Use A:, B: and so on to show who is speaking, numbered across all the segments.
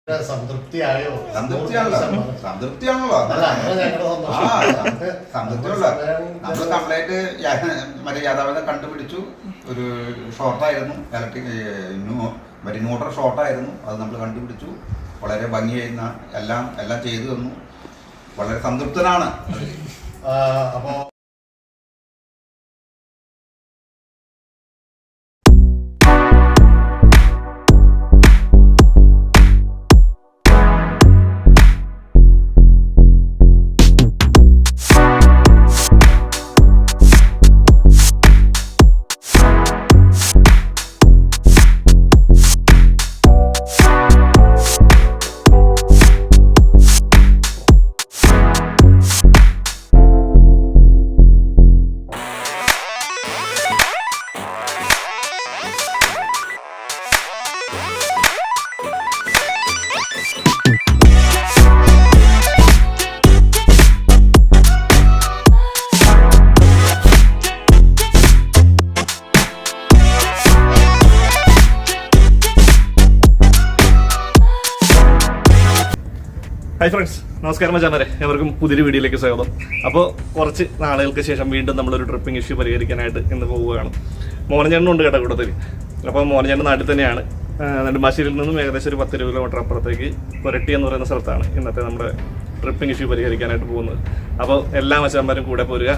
A: സംതൃപ്തിയായോ?
B: സംതൃപ്തിയാണല്ലോ. സംതൃപ്തിയുള്ള നമ്മള് കംപ്ലൈന്റ് മറ്റേ യാഥാർത്ഥ്യം കണ്ടുപിടിച്ചു. ഒരു ഷോർട്ടായിരുന്നു, ഇലക്ട്രിക് മറ്റേ ന്യൂട്രൽ ഷോർട്ടായിരുന്നു. അത് നമ്മൾ കണ്ടുപിടിച്ചു. വളരെ ഭംഗിയായിരുന്ന എല്ലാം ചെയ്തു തന്നു. വളരെ സംതൃപ്തനാണ്.
A: അപ്പോ
C: ഹായ് ഫ്രണ്ട്സ്, നമസ്കാരം മച്ചാമാരെ, എവർക്കും പുതിയൊരു വീഡിയോയിലേക്ക് സ്വാഗതം. അപ്പോൾ കുറച്ച് നാളുകൾക്ക് ശേഷം വീണ്ടും നമ്മളൊരു ട്രിപ്പിംഗ് ഇഷ്യൂ പരിഹരിക്കാനായിട്ട് ഇന്ന് പോവുകയാണ്. മോഹൻചേട്ടനുണ്ട് കേട്ടോ കൂട്ടത്തിൽ. അപ്പോൾ മോഹൻചേട്ടൻ നാട്ടിൽ തന്നെയാണ്. നെടുമ്പാശ്ശേരിയിൽ നിന്നും ഏകദേശം ഒരു 10 കിലോമീറ്റർ അപ്പുറത്തേക്ക് കൊരട്ടി എന്ന് പറയുന്ന സ്ഥലത്താണ് ഇന്നത്തെ നമ്മുടെ ട്രിപ്പിംഗ് ഇഷ്യൂ പരിഹരിക്കാനായിട്ട് പോകുന്നത്. അപ്പോൾ എല്ലാ മച്ചാന്മാരും കൂടെ പോരുക.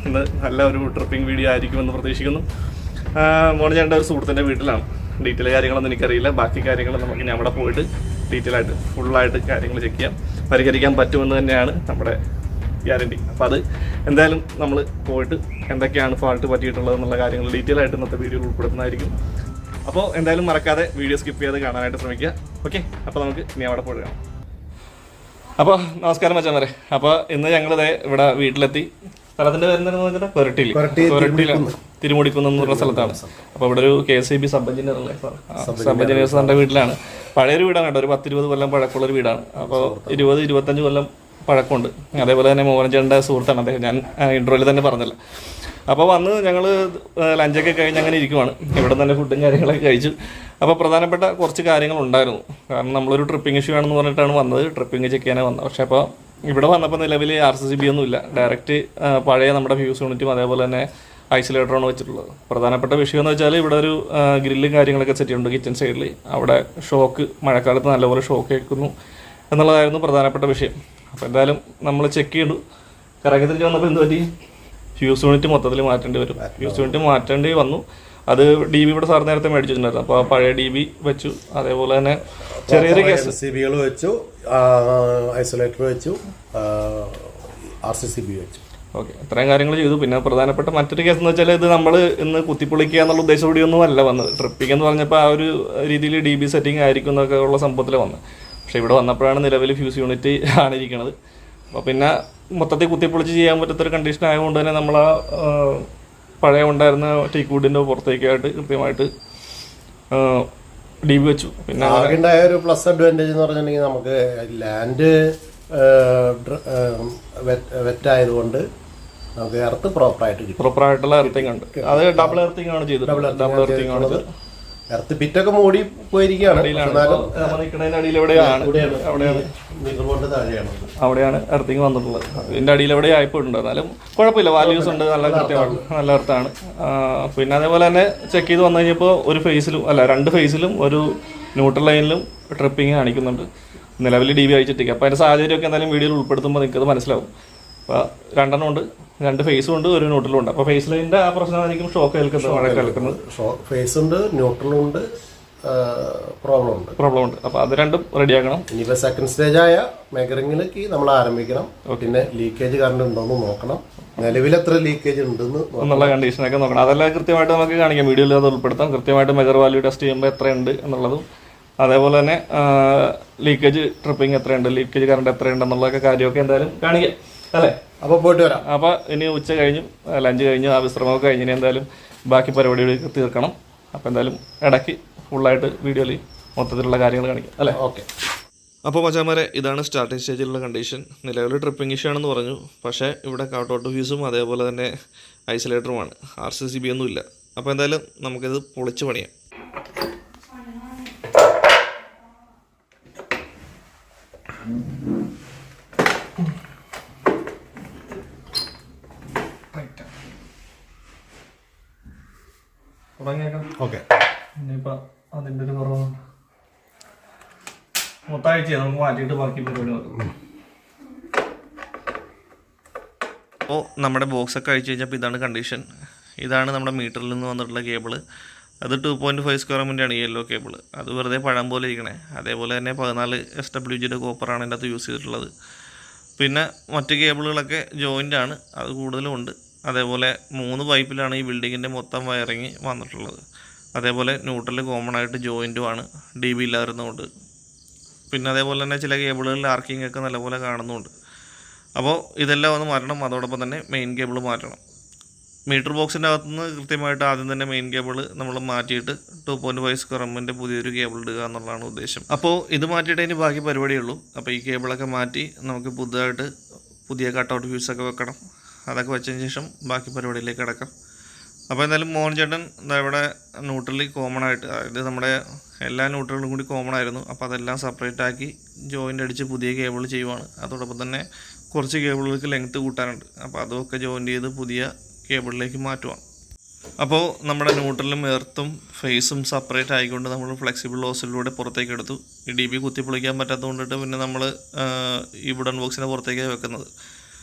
C: ഇന്ന് നല്ല ഒരു ട്രിപ്പിംഗ് വീഡിയോ ആയിരിക്കുമെന്ന് പ്രതീക്ഷിക്കുന്നു. മോഹൻചേട്ടൻ്റെ ഒരു സുഹൃത്തിൻ്റെ വീട്ടിലാണ്. ഡീറ്റെയിൽ കാര്യങ്ങളൊന്നും എനിക്കറിയില്ല. ബാക്കി കാര്യങ്ങൾ നമുക്ക് ഇനി അവിടെ പോയിട്ട് ഡീറ്റെയിൽ ആയിട്ട് ഫുള്ളായിട്ട് കാര്യങ്ങൾ ചെക്ക് ചെയ്യാം. പരിഹരിക്കാൻ പറ്റുമെന്ന് തന്നെയാണ് നമ്മുടെ ഗ്യാരണ്ടി. അപ്പോൾ അത് എന്തായാലും നമ്മൾ പോയിട്ട് എന്തൊക്കെയാണ് ഫാൾട്ട് പറ്റിയിട്ടുള്ളത് എന്നുള്ള കാര്യങ്ങൾ ഡീറ്റെയിൽ ആയിട്ട് ഇന്നത്തെ വീഡിയോയിൽ ഉൾപ്പെടുത്തുന്നതായിരിക്കും. അപ്പോൾ എന്തായാലും മറക്കാതെ വീഡിയോ സ്കിപ്പ് ചെയ്ത് കാണാനായിട്ട് ശ്രമിക്കുക. ഓക്കെ, അപ്പോൾ നമുക്ക് ഇനി അവിടെ പോയി കാണാം. അപ്പോൾ നമസ്കാരം മച്ചാമാരെ. അപ്പോൾ ഇന്ന് ഞങ്ങളിത് ഇവിടെ വീട്ടിലെത്തി. സ്ഥലത്തിന്റെ പേരെന്താണെന്ന് വെച്ചാൽ കൊരട്ടിയിലാണ്, തിരുമുടിക്കുന്ന് എന്ന് പറഞ്ഞ സ്ഥലത്താണ്. അപ്പോൾ ഇവിടെ ഒരു KSEB സബ് എഞ്ചിനീയർ അല്ലേ, സബ് എഞ്ചിനീയർ സാറിൻ്റെ വീട്ടിലാണ്. പഴയൊരു വീടാണ് കേട്ടോ, ഒരു 10-20 കൊല്ലം പഴക്കമുള്ളൊരു വീടാണ്. അപ്പോൾ 20-25 കൊല്ലം പഴക്കമുണ്ട്. അതേപോലെ തന്നെ മോഹൻചേട്ടൻ്റെ സുഹൃത്താണ് അദ്ദേഹം, ഞാൻ ഇൻട്രോയിൽ തന്നെ പറഞ്ഞല്ലോ. അപ്പോൾ വന്ന് ഞങ്ങൾ ലഞ്ചൊക്കെ കഴിഞ്ഞ് അങ്ങനെ ഇരിക്കുവാണ്. ഇവിടെ തന്നെ ഫുഡും കാര്യങ്ങളൊക്കെ കഴിച്ചു. അപ്പോൾ പ്രധാനപ്പെട്ട കുറച്ച് കാര്യങ്ങളുണ്ടായിരുന്നു. കാരണം നമ്മളൊരു ട്രിപ്പിംഗ് ഇഷ്യൂ ആണെന്ന് പറഞ്ഞിട്ടാണ് വന്നത്, ട്രിപ്പിംഗ് ചെക്ക് ചെയ്യാനേ വന്നത്. പക്ഷേ അപ്പോൾ ഇവിടെ വന്നപ്പോൾ നിലവിൽ RCCB ഒന്നുമില്ല. ഡയറക്റ്റ് പഴയ നമ്മുടെ ഫ്യൂസ് യൂണിറ്റും അതേപോലെ തന്നെ ഐസൊലേറ്ററാണ് വെച്ചിട്ടുള്ളത്. പ്രധാനപ്പെട്ട വിഷയം എന്ന് വെച്ചാൽ ഇവിടെ ഒരു ഗ്രില്ലും കാര്യങ്ങളൊക്കെ സെറ്റ് ചെയ്യുന്നുണ്ട് കിച്ചൺ സൈഡിൽ. അവിടെ ഷോക്ക്, മഴക്കാലത്ത് നല്ലപോലെ ഷോക്ക് ഏൽക്കുന്നു എന്നുള്ളതായിരുന്നു പ്രധാനപ്പെട്ട വിഷയം. അപ്പോൾ എന്തായാലും നമ്മൾ ചെക്ക് ചെയ്തു. കറങ്ങി തിരിച്ച് വന്നപ്പോൾ എന്ത് പറ്റി, ഫ്യൂസ് യൂണിറ്റ് മൊത്തത്തിൽ മാറ്റേണ്ടി വരും. ഫ്യൂസ് യൂണിറ്റ് മാറ്റേണ്ടി വന്നു. അത് DB ഇവിടെ സാർ നേരത്തെ മേടിച്ചിട്ടുണ്ടായിരുന്നു. അപ്പോൾ ആ പഴയ DB വെച്ചു. അതേപോലെ തന്നെ ചെറിയൊരു
A: KSEBകൾ വെച്ചു, ഐസൊലേറ്റർ വെച്ചു, RCCB വെച്ചു.
C: ഓക്കെ, ഇത്രയും കാര്യങ്ങൾ ചെയ്തു. പിന്നെ പ്രധാനപ്പെട്ട മറ്റൊരു കേസ് എന്ന് വെച്ചാൽ ഇത് നമ്മൾ ഇന്ന് കുത്തിപ്പൊളിക്കുക എന്നുള്ള ഉദ്ദേശത്തോടെയൊന്നും അല്ല വന്നത്. ട്രിപ്പിംഗ് എന്ന് പറഞ്ഞപ്പോൾ ആ ഒരു രീതിയിൽ DB സെറ്റിംഗ് ആയിരിക്കും എന്നൊക്കെ ഉള്ള സംഭവത്തിൽ വന്നത്. പക്ഷേ ഇവിടെ വന്നപ്പോഴാണ് നിലവിൽ ഫ്യൂസ് യൂണിറ്റ് ആണ് ഇരിക്കുന്നത്. അപ്പോൾ പിന്നെ മൊത്തത്തിൽ കുത്തിപ്പൊളിച്ച് ചെയ്യാൻ പറ്റാത്തൊരു കണ്ടീഷൻ ആയതുകൊണ്ട് തന്നെ നമ്മൾ ആ പഴയ ഉണ്ടായിരുന്ന ടീക്ക് വുഡിൻ്റെ പുറത്തേക്കായിട്ട് കൃത്യമായിട്ട് DB വെച്ചു. പിന്നെ
A: ഉണ്ടായ ഒരു പ്ലസ് അഡ്വാൻറ്റേജ് എന്ന് പറഞ്ഞിട്ടുണ്ടെങ്കിൽ നമുക്ക് ലാൻഡ് വെറ്റായതുകൊണ്ട് നമുക്ക് എർത്ത്
C: പ്രോപ്പറായിട്ടുള്ള എർത്തിങ് ഉണ്ട്. അത് ഡബിൾ എർത്തിങ് ആണ് ചെയ്തത്. ഡബിൾ എർത്തിങ് ആണ് ചെയ്തത്.
A: എർത്ത് പിറ്റൊക്കെ മൂടി പോയിരിക്കുകയാണ്.
C: അവിടെയാണ് എർത്തിങ് വന്നിട്ടുള്ളത്. ഇതിന്റെ അടിയിൽ എവിടെ ആയിപ്പോയിട്ടുണ്ട്. എന്നാലും കുഴപ്പമില്ല, വാല്യൂസ് ഉണ്ട്, നല്ല കൃത്യമാണ്, നല്ല എർത്താണ്. പിന്നെ അതേപോലെ തന്നെ ചെക്ക് ചെയ്ത് വന്നു കഴിഞ്ഞപ്പോൾ ഒരു ഫേസിലും അല്ല 2 ഫേസിലും ഒരു ന്യൂട്രൽ ലൈനിലും ട്രിപ്പിങ് കാണിക്കുന്നുണ്ട്. നിലവിൽ DB അയച്ചിട്ടിരിക്കുക. അപ്പോൾ അതിൻ്റെ സാഹചര്യമൊക്കെ എന്തായാലും വീഡിയോയിൽ ഉൾപ്പെടുത്തുമ്പോൾ നിങ്ങൾക്കത് മനസ്സിലാവും. അപ്പോൾ 2 ഉണ്ട്, 2 ഫേസും ഉണ്ട്, ഒരു ന്യൂട്രലും ഉണ്ട്. അപ്പോൾ ഫേസ് ലൈനിൻ്റെ ആ പ്രശ്നമായിരിക്കും ഷോക്ക് ഏൽക്കുന്നത്, മഴ കേൾക്കുന്നത്.
A: ഫേസ് ഉണ്ട്, ന്യൂട്രലും ഉണ്ട്, പ്രോബ്ലം ഉണ്ട്.
C: അപ്പോൾ അത് രണ്ടും റെഡിയാക്കണം.
A: ഇനിയിപ്പോൾ സെക്കൻഡ് സ്റ്റേജ് ആയ മെഗറിങ്ങിലേക്ക് നമ്മൾ ആരംഭിക്കണം. പിന്നെ ലീക്കേജ് കറണ്ട് ഉണ്ടോയെന്ന് നോക്കണം. നിലവിൽ എത്ര ലീക്കേജ് ഉണ്ടെന്ന്
C: എന്നുള്ള കണ്ടീഷനൊക്കെ നോക്കണം. അതെല്ലാം കൃത്യമായിട്ട് നമുക്ക് കാണിക്കാം, വീഡിയോയിൽ അത് ഉൾപ്പെടുത്താം. കൃത്യമായിട്ട് മെഗർ വാല്യൂ ടെസ്റ്റ് ചെയ്യുമ്പോൾ എത്രയുണ്ട് എന്നുള്ളതും അതേപോലെ തന്നെ ലീക്കേജ് ട്രിപ്പിംഗ് എത്രയുണ്ട്, ലീക്കേജ് കറണ്ട് എത്രയുണ്ടെന്നുള്ളതൊക്കെ കാര്യമൊക്കെ എന്തായാലും കാണിക്കാം അല്ലേ.
A: അപ്പോൾ പോയിട്ട് വരാം.
C: അപ്പോൾ ഇനി ഉച്ച കഴിഞ്ഞും ലഞ്ച് കഴിഞ്ഞ് ആ വിശ്രമമൊക്കെ കഴിഞ്ഞ് എന്തായാലും ബാക്കി പരിപാടികൾ തീർക്കണം. അപ്പോൾ എന്തായാലും ഇടയ്ക്ക് ഫുള്ളായിട്ട് വീഡിയോയിൽ മൊത്തത്തിലുള്ള കാര്യങ്ങൾ കാണിക്കാം അല്ലേ.
A: ഓക്കെ.
C: അപ്പോൾ മച്ചാമാരെ, ഇതാണ് സ്റ്റാർട്ടിംഗ് സ്റ്റേജിലുള്ള കണ്ടീഷൻ. നിലവിൽ ട്രിപ്പിംഗ് ഇഷ്യൂ ആണെന്ന് പറഞ്ഞു. പക്ഷേ ഇവിടെ കൗട്ട് ഫ്യൂസും അതേപോലെ തന്നെ ഐസൊലേറ്ററുമാണ്. RCCB ഒന്നുമില്ല. അപ്പോൾ എന്തായാലും നമുക്കിത് പൊളിച്ച് പണിയാം. തുടങ്ങിയേക്കാം.
A: ഓക്കെ.
C: ഇനിയിപ്പോൾ അതിൻ്റെ ഒരു കുറവുണ്ട്. മൊത്തമാഴ്ച നമുക്ക് മാറ്റിയിട്ട് ബാക്കി പരിപാടി നോക്കാം. അപ്പോൾ നമ്മുടെ ബോക്സൊക്കെ അഴിച്ചു കഴിഞ്ഞപ്പോൾ ഇതാണ് കണ്ടീഷൻ. ഇതാണ് നമ്മുടെ മീറ്ററിൽ നിന്ന് വന്നിട്ടുള്ള കേബിള്. അത് 2.5 സ്ക്വയർ എമ്മിൻ്റെയാണ് ഈ യെല്ലോ കേബിൾ. അത് വെറുതെ പഴം പോലെ ഇരിക്കണേ. അതേപോലെ തന്നെ 14 SWGയുടെ കോപ്പറാണ് ഇതിൻ്റെ അകത്ത് യൂസ് ചെയ്തിട്ടുള്ളത്. പിന്നെ മറ്റ് കേബിളുകളൊക്കെ ജോയിൻ്റ് ആണ്, അത് കൂടുതലും ഉണ്ട്. അതേപോലെ 3 പൈപ്പിലാണ് ഈ ബിൽഡിങ്ങിൻ്റെ മൊത്തം വയറിങ് വന്നിട്ടുള്ളത്. അതേപോലെ ന്യൂട്രൽ കോമൺ ആയിട്ട് ജോയിൻറ്റുമാണ്, DB ഇല്ലായിരുന്നുകൊണ്ട്. പിന്നെ അതേപോലെ തന്നെ ചില കേബിളുകളിൽ ആർക്കിംഗ് ഒക്കെ നല്ലപോലെ കാണുന്നുണ്ട്. അപ്പോൾ ഇതെല്ലാം ഒന്ന് മാറ്റണം. അതോടൊപ്പം തന്നെ മെയിൻ കേബിൾ മാറ്റണം. മീറ്റർ ബോക്സിൻ്റെ അകത്തുനിന്ന് കൃത്യമായിട്ട് ആദ്യം തന്നെ മെയിൻ കേബിൾ നമ്മൾ മാറ്റിയിട്ട് 2.5 സ്ക്വയർ എമ്മിൻ്റെ പുതിയൊരു കേബിൾ ഇടുക എന്നുള്ളതാണ് ഉദ്ദേശം. അപ്പോൾ ഇത് മാറ്റിയിട്ട് ഇനി ബാക്കി പരിപാടിയുള്ളൂ. അപ്പോൾ ഈ കേബിളൊക്കെ മാറ്റി നമുക്ക് പുതുതായിട്ട് പുതിയ കട്ടൗട്ട് ഫ്യൂസൊക്കെ വെക്കണം. അതൊക്കെ വെച്ചതിന് ശേഷം ബാക്കി പരിപാടിയിലേക്ക് കിടക്കാം. അപ്പോൾ എന്തായാലും മോഹൻ ചേട്ടൻ ഇവിടെ ന്യൂട്രലി കോമൺ ആയിട്ട്, അതായത് നമ്മുടെ എല്ലാ ന്യൂട്രലും കൂടി കോമൺ ആയിരുന്നു. അപ്പോൾ അതെല്ലാം സെപ്പറേറ്റ് ആക്കി ജോയിൻ്റ് അടിച്ച് പുതിയ കേബിൾ ചെയ്യുവാണ്. അതോടൊപ്പം തന്നെ കുറച്ച് കേബിളുകൾക്ക് ലെങ്ത്ത് കൂട്ടാനുണ്ട്. അപ്പോൾ അതൊക്കെ ജോയിൻ്റ് ചെയ്ത് പുതിയ കേബിളിലേക്ക് മാറ്റുവാണ്. അപ്പോൾ നമ്മുടെ ന്യൂട്രലും എർത്തും ഫേസും സെപ്പറേറ്റ് ആയിക്കൊണ്ട് നമ്മൾ ഫ്ലെക്സിബിൾ ലോസിലൂടെ പുറത്തേക്ക് എടുത്തു. ഈ DB കുത്തിപ്പൊളിക്കാൻ പറ്റാത്തത് കൊണ്ടിട്ട് പിന്നെ നമ്മൾ ഈ വുഡൻ ബോക്സിൻ്റെ പുറത്തേക്കാണ് വെക്കുന്നത്.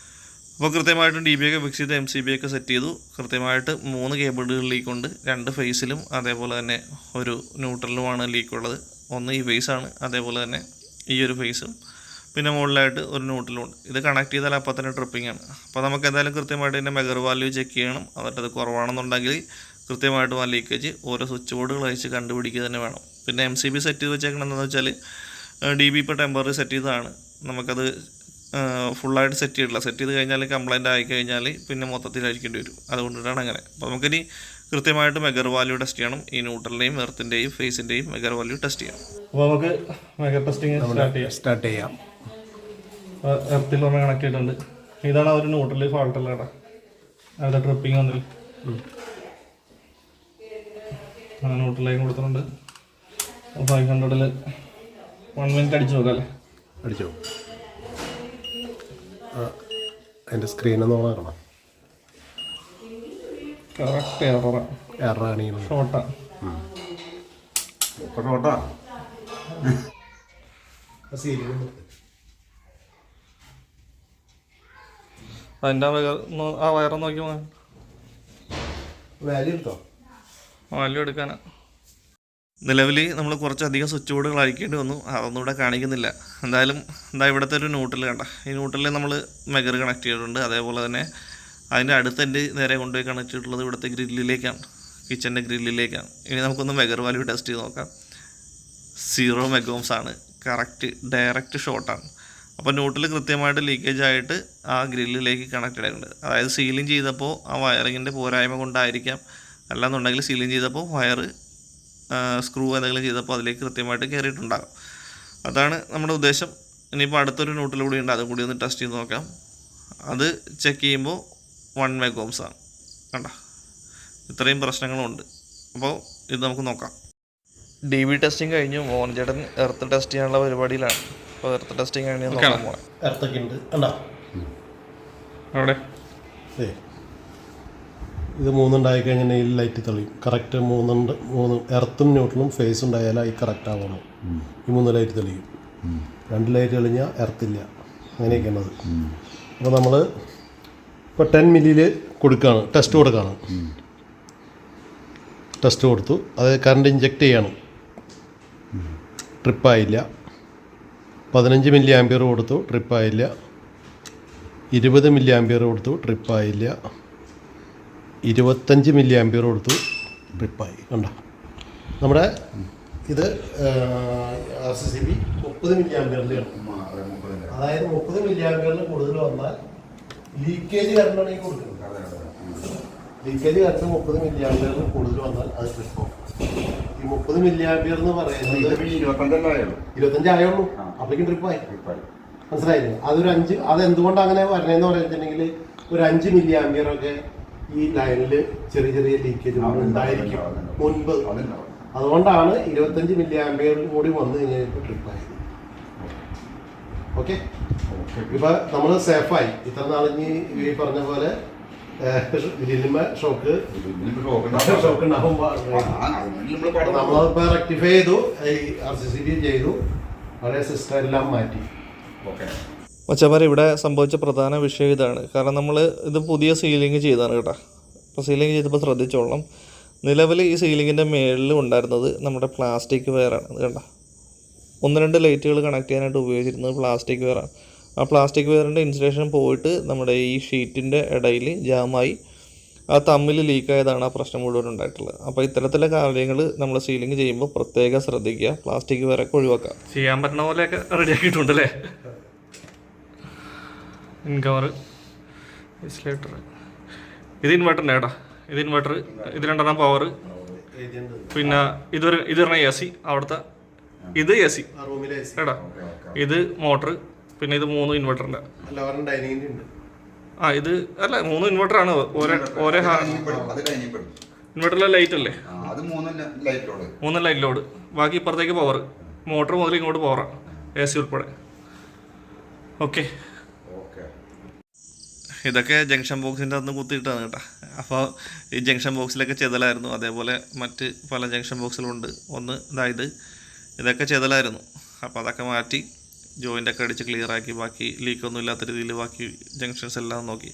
C: അപ്പോൾ കൃത്യമായിട്ടും DB ഒക്കെ ഫിക്സ് ചെയ്ത് MCB ഒക്കെ സെറ്റ് ചെയ്തു. കൃത്യമായിട്ട് 3 കേബിളുകളിലേക്കൊണ്ട് 2 ഫേസിലും അതേപോലെ തന്നെ ഒരു ന്യൂട്രലുമാണ് ലീക്കുള്ളത്. ഒന്ന് ഈ ഫേസാണ്, അതേപോലെ തന്നെ ഈ ഒരു ഫേസും, പിന്നെ മുകളിലായിട്ട് ഒരു ന്യൂട്രലുണ്ട്. ഇത് കണക്ട് ചെയ്താൽ അപ്പം തന്നെ ട്രിപ്പിംഗ് ആണ്. അപ്പോൾ നമുക്ക് എന്തായാലും കൃത്യമായിട്ട് ഇതിൻ്റെ മെഗർ വാല്യൂ ചെക്ക് ചെയ്യണം. എന്നിട്ട് അത് കുറവാണെന്നുണ്ടെങ്കിൽ കൃത്യമായിട്ട് ആ ലീക്കേജ് ഓരോ സ്വിച്ച് ബോർഡുകൾ അയച്ച് കണ്ടുപിടിക്കുക തന്നെ വേണം. പിന്നെ MCB സെറ്റ് ചെയ്ത് വെച്ചേക്കണം എന്താണെന്ന് വെച്ചാൽ DB ഇപ്പോൾ ടെമ്പററി സെറ്റ് ചെയ്തതാണ്. നമുക്കത് ഫുള്ളായിട്ട് സെറ്റ് ചെയ്തിട്ടില്ല. സെറ്റ് ചെയ്ത് കഴിഞ്ഞാൽ കംപ്ലൈൻറ്റ് ആയിക്കഴിഞ്ഞാൽ പിന്നെ മൊത്തത്തിൽ അഴിക്കേണ്ടി വരും. അതുകൊണ്ടിട്ടാണ് അങ്ങനെ. അപ്പോൾ നമുക്കിനി കൃത്യമായിട്ട് മെഗർ വാല്യൂ ടെസ്റ്റ് ചെയ്യണം. ഈ ന്യൂട്രലിൻ്റെയും എർത്തിൻ്റെയും ഫേസിൻ്റെയും മെഗർ വാല്യൂ ടെസ്റ്റ് ചെയ്യണം. അപ്പോൾ നമുക്ക് മെഗർ ടെസ്റ്റിംഗ്
A: സ്റ്റാർട്ട് ചെയ്യാം.
C: എർത്തിൽ പറഞ്ഞ കണക്ട് ചെയ്തിട്ടുണ്ട്. ഇതാണ് ഒരു ന്യൂട്രൽ ഫാൾട്ടുള്ള കേട്ടോ. അതിൻ്റെ ട്രിപ്പിംഗ് വന്നില്ല. ന്യൂട്രലിലേക്ക് കൊടുത്തിട്ടുണ്ട്. 500-ൽ 1 മിനിറ്റ് അടിച്ച് നോക്കാം അല്ലേ?
A: അടിച്ചോ. അതിൻ്റെ സ്ക്രീനൊന്ന് ഓണാക്കണം.
C: കറക്റ്റ് എററാണ്. ഷോർട്ടാ അതിൻ്റെ ആ വയറൊന്ന് നോക്കി വാല്യൂ എടുക്കാനാ. നിലവിൽ നമ്മൾ കുറച്ചധികം സ്വിച്ച് ബോർഡുകൾ അഴിക്കേണ്ടി വന്നു. അതൊന്നും ഇവിടെ കാണിക്കുന്നില്ല. എന്തായാലും ഇവിടുത്തെ ഒരു ന്യൂട്രൽ കണ്ട. ഈ ന്യൂട്രലിൽ നമ്മൾ മെഗർ കണക്ട് ചെയ്തിട്ടുണ്ട്. അതേപോലെ തന്നെ അതിൻ്റെ അടുത്തെൻ്റെ നേരെ കൊണ്ടുപോയി കണക്ട് ചെയ്തിട്ടുള്ളത് ഇവിടുത്തെ ഗ്രില്ലിലേക്കാണ്, കിച്ചൻ്റെ ഗ്രില്ലിലേക്കാണ്. ഇനി നമുക്കൊന്ന് മെഗർ വാല്യൂ ടെസ്റ്റ് ചെയ്ത് നോക്കാം. 0 മെഗോംസ് ആണ്. കറക്റ്റ് ഡയറക്റ്റ് ഷോർട്ടാണ്. അപ്പോൾ ന്യൂട്രൽ കൃത്യമായിട്ട് ലീക്കേജ് ആയിട്ട് ആ ഗ്രില്ലിലേക്ക് കണക്റ്റഡ് ആയിട്ടുണ്ട്. അതായത് സീലിംഗ് ചെയ്തപ്പോൾ ആ വയറിങ്ങിൻ്റെ പോരായ്മ കൊണ്ടായിരിക്കാം. അല്ലാന്നുണ്ടെങ്കിൽ സീലിംഗ് ചെയ്തപ്പോൾ വയർ സ്ക്രൂ എന്തെങ്കിലും ചെയ്തപ്പോൾ അതിലേക്ക് കൃത്യമായിട്ട് കയറിയിട്ടുണ്ടാകും. അതാണ് നമ്മുടെ ഉദ്ദേശം. ഇനിയിപ്പോൾ അടുത്തൊരു ന്യൂട്രൽ കൂടി ഉണ്ട്, അതും കൂടി ഒന്ന് ടെസ്റ്റ് ചെയ്ത് നോക്കാം. അത് ചെക്ക് ചെയ്യുമ്പോൾ 1 മെഗോംസ് ആണ്. കണ്ട, ഇത്രയും പ്രശ്നങ്ങളുണ്ട്. അപ്പോൾ ഇത് നമുക്ക് നോക്കാം. DB ടെസ്റ്റിംഗ് കഴിഞ്ഞു. മോഹൻ ചേട്ടൻ എർത്ത് ടെസ്റ്റ് ചെയ്യാനുള്ള പരിപാടിയിലാണ്. അപ്പോൾ എർത്ത് ടെസ്റ്റിംഗ് കഴിഞ്ഞ് നോക്കാൻ പോകാം.
A: എർത്തൊക്കെ ഉണ്ട് കണ്ടോ
C: അവിടെ.
A: ഇത് 3 ഉണ്ടായി കഴിഞ്ഞാൽ ഈ ലൈറ്റ് തെളിയും. കറക്റ്റ് 3 എർത്തും ന്യൂട്രലും ഫേസും ഉണ്ടായാലും ഈ കറക്റ്റ് ആവണം. ഈ 3 ലൈറ്റ് തെളിയും. 2 ലൈറ്റ് തെളിഞ്ഞാൽ എർത്തില്ല. അങ്ങനെയൊക്കെയാണ് അത്. അപ്പോൾ നമ്മൾ ഇപ്പോൾ 10 മില്ലിയിൽ കൊടുക്കുകയാണ്, ടെസ്റ്റ് കൊടുക്കുകയാണ്. ടെസ്റ്റ് കൊടുത്തു. അത് കറണ്ട് ഇഞ്ചെക്റ്റ് ചെയ്യണം. ട്രിപ്പായില്ല. 15 മില്ലി ആംപിയർ കൊടുത്തു, ട്രിപ്പായില്ല. 20 മില്ലി ആംപിയർ കൊടുത്തു, ട്രിപ്പായില്ല. 25 മില്ലി ആംപിയർ കൊടുത്തു, ട്രിപ്പായി. കണ്ടോ നമ്മുടെ ഇത് RCCB 30 മില്ലി ആംപിയറിൻ്റെയാണ്. അതായത് 30 മില്ലി ആംപിയറിന് കൂടുതൽ വന്നാൽ ലീക്കേജ് കറണ്ടാണ് ഈ കൊടുക്കുന്നത്. ലീക്കേജ് കറണ്ട് 30 മില്ലി ആംപിയറിന് കൂടുതൽ വന്നാൽ അത് ട്രിപ്പാവും. ഈ 30 മില്ലി ആംപിയർ എന്ന് പറയുന്നത് 25 ആയുള്ളൂ. അപ്പോഴേക്കും ട്രിപ്പായി. മനസ്സിലായില്ലേ? അതൊരു 5, അതെന്തുകൊണ്ട് അങ്ങനെ വരണേന്ന് പറയുന്നുണ്ടെങ്കിൽ ഒരു 5 മില്ലി ആംപിയറൊക്കെ ഈ ലൈനിൽ ചെറിയ ചെറിയ ലീക്കേജ് ഉണ്ടായിരിക്കും മുൻപ്. അതുകൊണ്ടാണ് 25 മില്ലി ആംപിയർ കൂടി വന്നു കഴിഞ്ഞപ്പോൾ ട്രിപ്പായത്. ഓക്കെ. ഇപ്പൊ നമ്മൾ സേഫായി ഇത്ര നാളിഞ്ഞ് ഈ പറഞ്ഞ പോലെ ഷോക്ക് ഉണ്ടാകുമ്പോൾ നമ്മളിപ്പോ റെക്ടിഫൈ ചെയ്തു, RCCB ചെയ്തു, പഴയ സിസ്റ്റം എല്ലാം മാറ്റി.
C: മച്ചാമാരെ ഇവിടെ സംഭവിച്ച പ്രധാന വിഷയം ഇതാണ്. കാരണം നമ്മൾ ഇത് പുതിയ സീലിംഗ് ചെയ്താണ് കേട്ടോ. അപ്പോൾ സീലിംഗ് ചെയ്തപ്പോൾ ശ്രദ്ധിച്ചോളണം, നിലവിൽ ഈ സീലിങ്ങിൻ്റെ മേളിൽ ഉണ്ടായിരുന്നത് നമ്മുടെ പ്ലാസ്റ്റിക് വയറാണ്. അത് കണ്ട 1-2 ലൈറ്റുകൾ കണക്ട് ചെയ്യാനായിട്ട് ഉപയോഗിച്ചിരുന്നത് പ്ലാസ്റ്റിക് വയറാണ്. ആ പ്ലാസ്റ്റിക് വയറിൻ്റെ ഇൻസുലേഷൻ പോയിട്ട് നമ്മുടെ ഈ ഷീറ്റിൻ്റെ ഇടയിൽ ജാമായി ആ തമ്മിൽ ലീക്കായതാണ് ആ പ്രശ്നം മുഴുവൻ ഉണ്ടായിട്ടുള്ളത്. അപ്പോൾ ഇത്തരത്തിലെ കാര്യങ്ങൾ നമ്മൾ സീലിംഗ് ചെയ്യുമ്പോൾ പ്രത്യേകം ശ്രദ്ധിക്കുക, പ്ലാസ്റ്റിക് വയറൊക്കെ ഒഴിവാക്കുക. ചെയ്യാൻ പറ്റുന്ന പോലെയൊക്കെ റെഡി ആക്കിയിട്ടുണ്ടല്ലേ. ഇൻകവർ, ഇൻസുലേറ്റർ, ഇത് ഇൻവെർട്ടറിൻ്റെ കേട്ടോ. ഇത് ഇൻവെർട്ടർ, ഇത് 2 പവർ, പിന്നെ ഇത് AC അവിടുത്തെ, ഇത് AC കേട്ടോ. ഇത് മോട്ടർ, പിന്നെ ഇത് 3 ഇൻവെർട്ടറിൻ്റെ. ഇത് അല്ല 3 ഇൻവെർട്ടറാണ്. ഓരോ ഇൻവെർട്ടറിലെ ലൈറ്റ് അല്ലേ, 3 ലൈറ്റ് ലോഡ്, ബാക്കി ഇപ്പുറത്തേക്ക് പവർ, മോട്ടർ മുതൽ ഇങ്ങോട്ട് പവറാണ്, AC ഉൾപ്പെടെ. ഓക്കെ, ഇതൊക്കെ ജംഗ്ഷൻ ബോക്സിൻ്റെ അന്ന് കുത്തിയിട്ടാണ് കേട്ടോ. അപ്പോൾ ഈ ജംഗ്ഷൻ ബോക്സിലൊക്കെ ചെതലായിരുന്നു. അതേപോലെ മറ്റ് പല ജംഗ്ഷൻ ബോക്സിലുണ്ട്. ഒന്ന് ഇതൊക്കെ ചെതലായിരുന്നു. അപ്പോൾ അതൊക്കെ മാറ്റി ജോയിൻ്റൊക്കെ അടിച്ച് ക്ലിയറാക്കി, ബാക്കി ലീക്കൊന്നും ഇല്ലാത്ത രീതിയിൽ ബാക്കി ജംഗ്ഷൻസ് എല്ലാം നോക്കി.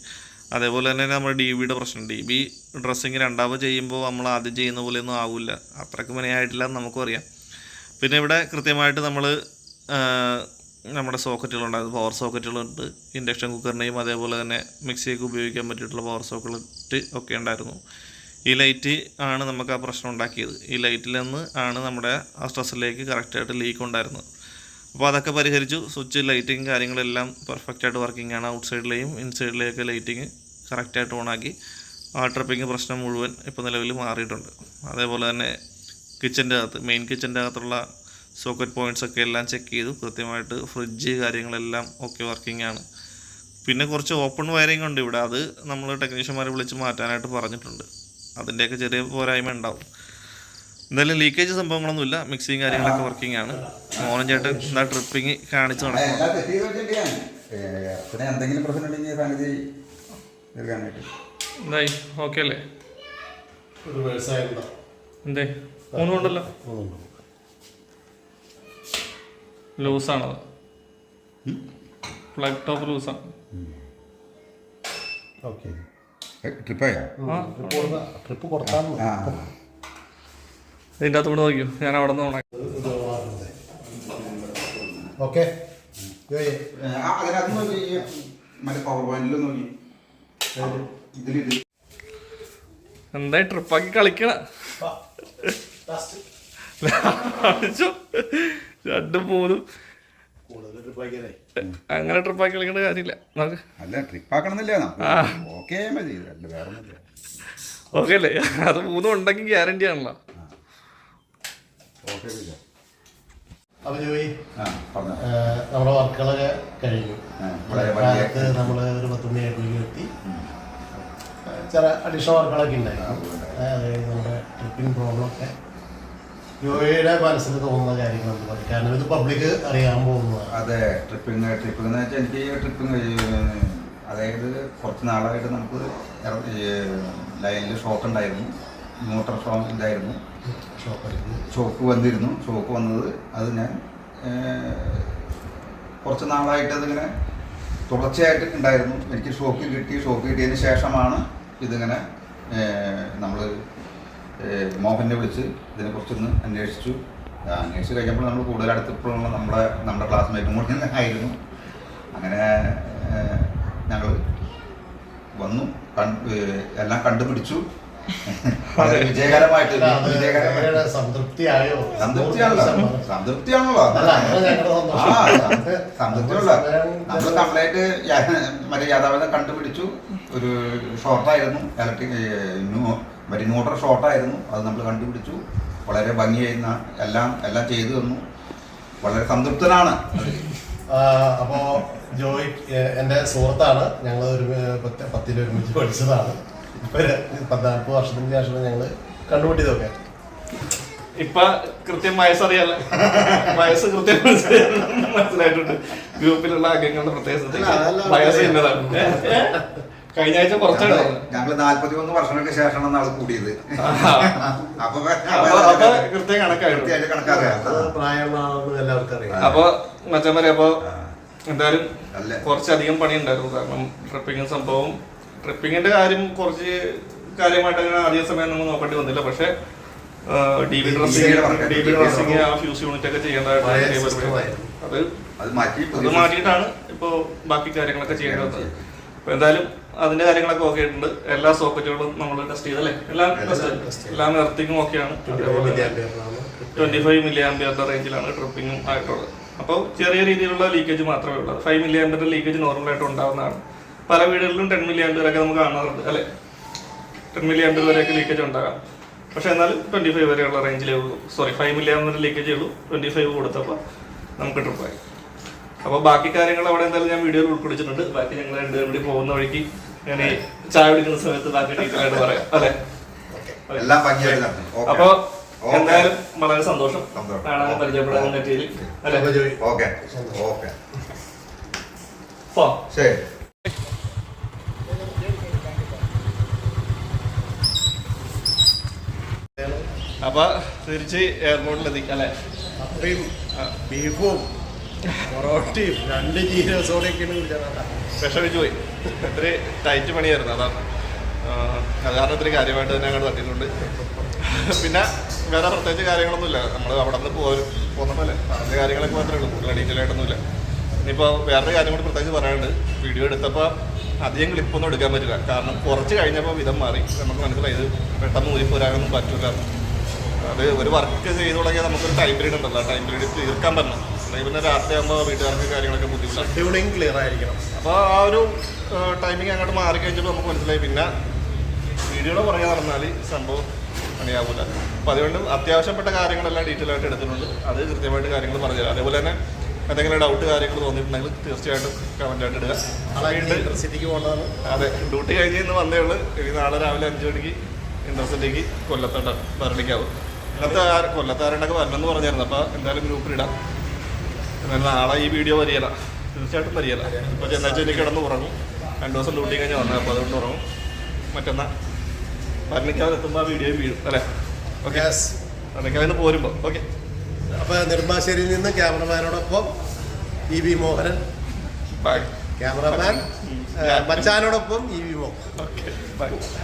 C: അതേപോലെ തന്നെ നമ്മുടെ DBയുടെ പ്രശ്നം, DB ഡ്രസ്സിങ് രണ്ടാമത് ചെയ്യുമ്പോൾ നമ്മൾ ആദ്യം ചെയ്യുന്ന പോലെയൊന്നും ആവില്ല, അത്രയ്ക്ക് മെനയായിട്ടില്ല എന്ന് നമുക്കും അറിയാം. പിന്നെ ഇവിടെ കൃത്യമായിട്ട് നമ്മൾ നമ്മുടെ സോക്കറ്റുകളുണ്ടായിരുന്നു, പവർ സോക്കറ്റുകളുണ്ട്. ഇൻഡക്ഷൻ കുക്കറിനെയും അതേപോലെ തന്നെ മിക്സിയൊക്കെ ഉപയോഗിക്കാൻ പറ്റിയിട്ടുള്ള പവർ സോക്കറ്റ് ഒക്കെ ഉണ്ടായിരുന്നു. ഈ ലൈറ്റ് ആണ് നമുക്ക് ആ പ്രശ്നം ഉണ്ടാക്കിയത്. ഈ ലൈറ്റിൽ നിന്ന് ആണ് നമ്മുടെ ആ സ്ട്രെസ്സിലേക്ക് കറക്റ്റായിട്ട് ലീക്ക് ഉണ്ടായിരുന്നത്. അപ്പോൾ അതൊക്കെ പരിഹരിച്ചു. സ്വിച്ച്, ലൈറ്റിങ് കാര്യങ്ങളെല്ലാം പെർഫെക്റ്റായിട്ട് വർക്കിംഗ് ആണ്. ഔട്ട് സൈഡിലെയും ഇൻസൈഡിലെയൊക്കെ ലൈറ്റിങ് കറക്റ്റായിട്ട് ഓണാക്കി. ആ ട്രിപ്പിങ് പ്രശ്നം മുഴുവൻ ഇപ്പോൾ നിലവിൽ മാറിയിട്ടുണ്ട്. അതേപോലെ തന്നെ കിച്ചൻ്റെ അകത്ത്, മെയിൻ കിച്ചൻ്റെ അകത്തുള്ള സോക്കറ്റ് പോയിൻറ്റ്സൊക്കെ എല്ലാം ചെക്ക് ചെയ്തു. കൃത്യമായിട്ട് ഫ്രിഡ്ജ് കാര്യങ്ങളെല്ലാം ഒക്കെ വർക്കിംഗ് ആണ്. പിന്നെ കുറച്ച് ഓപ്പൺ വയറിംഗ് ഉണ്ട് ഇവിടെ, അത് നമ്മൾ ടെക്നീഷ്യന്മാരെ വിളിച്ച് മാറ്റാനായിട്ട് പറഞ്ഞിട്ടുണ്ട്. അതിൻ്റെയൊക്കെ ചെറിയ പോരായ്മ ഉണ്ടാവും. എന്തായാലും ലീക്കേജ് സംഭവങ്ങളൊന്നുമില്ല, മിക്സിങ് കാര്യങ്ങളൊക്കെ വർക്കിംഗ് ആണ്. മോഹൻ ചേട്ടൻ എന്താ ട്രിപ്പിങ് കാണിച്ചു നടക്കും. എന്തായി, ഓക്കെ അല്ലേ? എന്തേ 3 ഉണ്ടല്ലോ, ലൂസാണത്, പ്ലഗ് ടോപ്പ് ലൂസാണ്.
A: ട്രിപ്പ് കൊടുത്താൽ
C: ഇതിൻ്റെ അകത്ത് കൂടെ നോക്കിയോ, ഞാൻ അവിടെ നിന്ന്
A: ഓക്കെ.
C: എന്തായി ട്രിപ്പാക്കി കളിക്കണ 2-3 അങ്ങനെ ട്രിപ്പാക്കി കളിക്കേണ്ട കാര്യമില്ല. ഓക്കെ അല്ലേ? അത് 3 ഉണ്ടെങ്കിൽ ഗ്യാരണ്ടി ആണല്ലോ.
A: അപ്പൊ ജോയി, നമ്മുടെ വർക്കുകളൊക്കെ കഴിഞ്ഞു. നമ്മൾ ഒരു 10 മണിയായപ്പോഴേക്കും എത്തി. ചില അഡീഷണൽ വർക്കുകളൊക്കെ ഉണ്ടായിരുന്നു. അതായത് നമ്മുടെ ട്രിപ്പിംഗ് പ്രോബ്ലമൊക്കെ ജോയിയുടെ മനസ്സിൽ തോന്നുന്ന കാര്യങ്ങളുണ്ട്, കാരണം ഇത് പബ്ലിക് അറിയാൻ പോകുന്നതാണ്.
B: അതെ, ട്രിപ്പിംഗ് എന്ന് വെച്ചാൽ എനിക്ക് ട്രിപ്പിംഗ് അതായത് കുറച്ച് നാളായിട്ട് നമുക്ക് ലൈനിൽ ഷോക്ക് ഉണ്ടായിരുന്നു, മോട്ടോർ ഷോക്ക് ഉണ്ടായിരുന്നു, ഷോക്ക് വന്നിരുന്നു. ഷോക്ക് വന്നത് അത് ഞാൻ കുറച്ച് നാളായിട്ട് അതിങ്ങനെ തുടർച്ചയായിട്ട് ഉണ്ടായിരുന്നു. എനിക്ക് ഷോക്ക് കിട്ടിയതിന് ശേഷമാണ് ഇതിങ്ങനെ നമ്മൾ മോഹനെ വിളിച്ച് ഇതിനെക്കുറിച്ചൊന്ന് അന്വേഷിച്ച് കഴിഞ്ഞപ്പോൾ നമ്മൾ കൂടുതൽ അടുത്തപ്പോഴുള്ള നമ്മുടെ ക്ലാസ്മേറ്റും കൂടി ആയിരുന്നു. അങ്ങനെ ഞങ്ങൾ വന്നു, എല്ലാം കണ്ടുപിടിച്ചു. വളരെ വിജയകരമായിട്ട്
A: സംതൃപ്തിയാണല്ലോ.
B: സംതൃപ്തിയാണല്ലോ. നമ്മൾ കംപ്ലൈന്റ് മറ്റേ യാഥാർത്ഥ്യം കണ്ടുപിടിച്ചു. ഒരു ഷോർട്ടായിരുന്നു, ഇലക്ട്രിക് ഇൻവെർട്ടർ ഷോർട്ടായിരുന്നു, അത് നമ്മൾ കണ്ടുപിടിച്ചു. വളരെ ഭംഗിയായിരുന്ന എല്ലാം ചെയ്തു തന്നു. വളരെ സംതൃപ്തനാണ്.
A: അപ്പോൾ ജോയ് എൻ്റെ സുഹൃത്താണ്. ഞങ്ങൾ 10ൽ ഒരുമിച്ച് പഠിച്ചതാണ്. ഇപ്പോൾ 14 വർഷത്തിന് ശേഷം ഞങ്ങൾ കണ്ടുപിട്ടിയതൊക്കെ.
C: ഇപ്പൊ കൃത്യം വയസ്സറിയാല വയസ്സ് കൃത്യം മനസ്സിലായിട്ടുണ്ട്. ഗ്രൂപ്പിലുള്ള അംഗങ്ങളുടെ പ്രത്യേകത വയസ്സ് ഇന്നതാണ്. കഴിഞ്ഞ ആഴ്ച കുറച്ചാണ്
B: ഞങ്ങള് 41 വർഷങ്ങൾക്ക് ശേഷമാണ് ആള് കൂടിയത്. അപ്പൊ
C: കൃത്യം കണക്കായിട്ട്
B: കണക്കറിയാം.
A: പ്രായമാണെന്ന് എല്ലാവർക്കും അറിയാം.
C: അപ്പൊ മച്ചന്മാരെ അപ്പൊ എന്തായാലും കുറച്ചധികം പണി ഉണ്ടായിരുന്നു. കാരണം ട്രിപ്പിംഗ് സംഭവം, ട്രിപ്പിങ്ങിന്റെ കാര്യം കുറച്ച് കാര്യമായിട്ട് അങ്ങനെ അധിക സമയം നമ്മൾ നോക്കേണ്ടി വന്നില്ല. പക്ഷെ ഡി ബി ഡ്രസ്സിങ് ആ ഫ്യൂസ് യൂണിറ്റ് ഒക്കെ ചെയ്യേണ്ടതായിട്ട് അത് മാറ്റിയിട്ടാണ് ഇപ്പൊ ബാക്കി കാര്യങ്ങളൊക്കെ ചെയ്യേണ്ടത്. അപ്പൊ എന്തായാലും അതിന്റെ കാര്യങ്ങളൊക്കെ ഓക്കെ ആയിട്ടുണ്ട്. എല്ലാ സോക്കറ്റുകളും നമ്മൾ ടെസ്റ്റ് ചെയ്തല്ലേ, എല്ലാം എർത്തിങ്ങും ഓക്കെയാണ്. 25 മില്ലി ആംപിയറിന്റെ റേഞ്ചിലാണ് ട്രിപ്പിങ്ങും ആയിട്ടുള്ളത്. അപ്പോൾ ചെറിയ രീതിയിലുള്ള ലീക്കേജ് മാത്രമേ ഉള്ളൂ. 5 മില്ലി ആംപിയറിന്റെ ലീക്കേജ് നോർമലായിട്ട് ഉണ്ടാവുന്നതാണ്. പല വീടുകളിലും 10 മില്ലി ആംപിയർ ഒക്കെ നമുക്ക് കാണാറുണ്ട് അല്ലെ. 10 മില്ലി ആംപിയർ വരെയൊക്കെ ലീക്കേജ് ഉണ്ടാകാം. പക്ഷെ എന്നാലും 25 വരെയുള്ള റേഞ്ചിലേ ഉള്ളൂ. 5 മില്ലി ആംപിയർ ലീക്കേജ് ഉള്ളൂ. 25 കൊടുത്തപ്പോൾ നമുക്ക് ട്രിപ്പായി. അപ്പോൾ ബാക്കി കാര്യങ്ങൾ അവിടെ എന്തായാലും ഞാൻ വീഡിയോയിൽ ഉൾക്കൊള്ളിച്ചിട്ടുണ്ട്. ബാക്കി ഞങ്ങൾ രണ്ടുപേരും പോകുന്ന വഴിക്ക് ഞാൻ ഈ ചായ കുടിക്കുന്ന സമയത്ത് ബാക്കി ഡീറ്റെയിൽ ആയിട്ട് പറയാം അല്ലെ. അപ്പൊ എന്തായാലും വളരെ സന്തോഷം കാണാനും പരിചയപ്പെടാനും പറ്റിയതിൽ അല്ലെ.
B: ശരി.
C: അപ്പൊ തിരിച്ച് എയർപോർട്ടിലെത്തി അല്ലെ.
A: അത്രയും ബീഫും പൊറോട്ടയും 2 ജീരകസോടൊക്കെയാണ് കുടിച്ചത്.
C: വിഷമിച്ചു പോയി. ഇത്തിരി ടൈറ്റ് പണിയായിരുന്നു. അതാണ് അത് കാരണം ഇത്തിരി കാര്യമായിട്ട് തന്നെ അങ്ങോട്ട് തട്ടിയിട്ടുണ്ട്. പിന്നെ വേറെ പ്രത്യേകിച്ച് കാര്യങ്ങളൊന്നുമില്ല. നമ്മൾ അവിടെ നിന്ന് പോകുന്നല്ലേ അതിൻ്റെ കാര്യങ്ങളൊക്കെ മാത്രമേ ഉള്ളൂ. കൂടുതൽ ഡീറ്റെയിൽ ആയിട്ടൊന്നുമില്ല. ഇനിയിപ്പോൾ വേറൊരു കാര്യം കൂടി പ്രത്യേകിച്ച് പറയാനുണ്ട്. വീഡിയോ എടുത്തപ്പോൾ അധികം ക്ലിപ്പൊന്നും എടുക്കാൻ പറ്റില്ല. കാരണം കുറച്ച് കഴിഞ്ഞപ്പോൾ വിധം മാറി. നമുക്ക് മനസ്സിലായി ഇത് പെട്ടെന്ന് ഊരിപ്പോരാനൊന്നും പറ്റില്ല. അത് ഒരു വർക്ക് ചെയ്ത് തുടങ്ങിയാൽ നമുക്കൊരു ടൈം പീരീഡ് ഉണ്ടല്ലോ. ടൈം പീരീഡ് തീർക്കാൻ പറ്റണം. അല്ലെങ്കിൽ പിന്നെ രാത്രി ആകുമ്പോൾ വീട്ടുകാർക്ക് കാര്യങ്ങളൊക്കെ ബുദ്ധിമുട്ടാണ്.
A: ഷെഡ്യൂളിംഗ് ക്ലിയർ ആയിരിക്കണം.
C: അപ്പോൾ ആ ഒരു ടൈമിങ് അങ്ങോട്ട് മാറിക്കഴിഞ്ഞപ്പോൾ നമുക്ക് മനസ്സിലായി. പിന്നെ വീഡിയോയുടെ പുറകെ നടന്നാൽ സംഭവം പണിയാവില്ല. അപ്പോൾ അതുകൊണ്ട് അത്യാവശ്യപ്പെട്ട കാര്യങ്ങളെല്ലാം ഡീറ്റെയിൽ ആയിട്ട് എടുത്തിട്ടുണ്ട്. അത് കൃത്യമായിട്ട് കാര്യങ്ങൾ പറഞ്ഞുതരാം. അതേപോലെ തന്നെ എന്തെങ്കിലും ഡൗട്ട് കാര്യങ്ങൾ തോന്നിയിട്ടുണ്ടെങ്കിൽ തീർച്ചയായിട്ടും കമൻറ്റായിട്ട് ഇടുക.
A: ഇൻറ്റർസിറ്റിക്ക് പോകേണ്ടതാണ്.
C: അതെ, ഡ്യൂട്ടി കഴിഞ്ഞ് ഇന്ന് വന്നേ ഉള്ളൂ. ഇനി നാളെ രാവിലെ 5 മണിക്ക് ഇൻട്രസിറ്റിക്ക് കൊല്ലത്തോട്ട് ഭരണിക്കാവും. കൊല്ലത്താരണ്ടൊക്കെ വരണമെന്ന് പറഞ്ഞായിരുന്നു. അപ്പോൾ എന്തായാലും ഗ്രൂപ്പിലിടാം. എന്നാലും നാളെ ഈ വീഡിയോ വരികയില്ല, തീർച്ചയായിട്ടും വരികയില്ല. ഇപ്പോൾ ചെന്നാഴ്ച എനിക്ക് കിടന്ന് ഉറങ്ങും. 2 ദിവസം ഡ്യൂട്ടി കഴിഞ്ഞ് വന്നത്. അപ്പോൾ അതുകൊണ്ട് ഉറങ്ങും. മറ്റന്നാൾ ഭരണിക്കാവിലെത്തുമ്പോൾ ആ വീഡിയോ വീഴും അല്ലേ. ഓക്കെ, ഭരണിക്കാവിൽ നിന്ന് പോരുമ്പോൾ ഓക്കെ.
A: അപ്പോൾ നെടുമ്പാശ്ശേരിയിൽ നിന്ന് ക്യാമറമാനോടൊപ്പം EV മോഹനൻ,
C: ബൈ.
A: ക്യാമറമാൻ മച്ചാനോടൊപ്പം EV മോഹൻ.
C: Okay, by.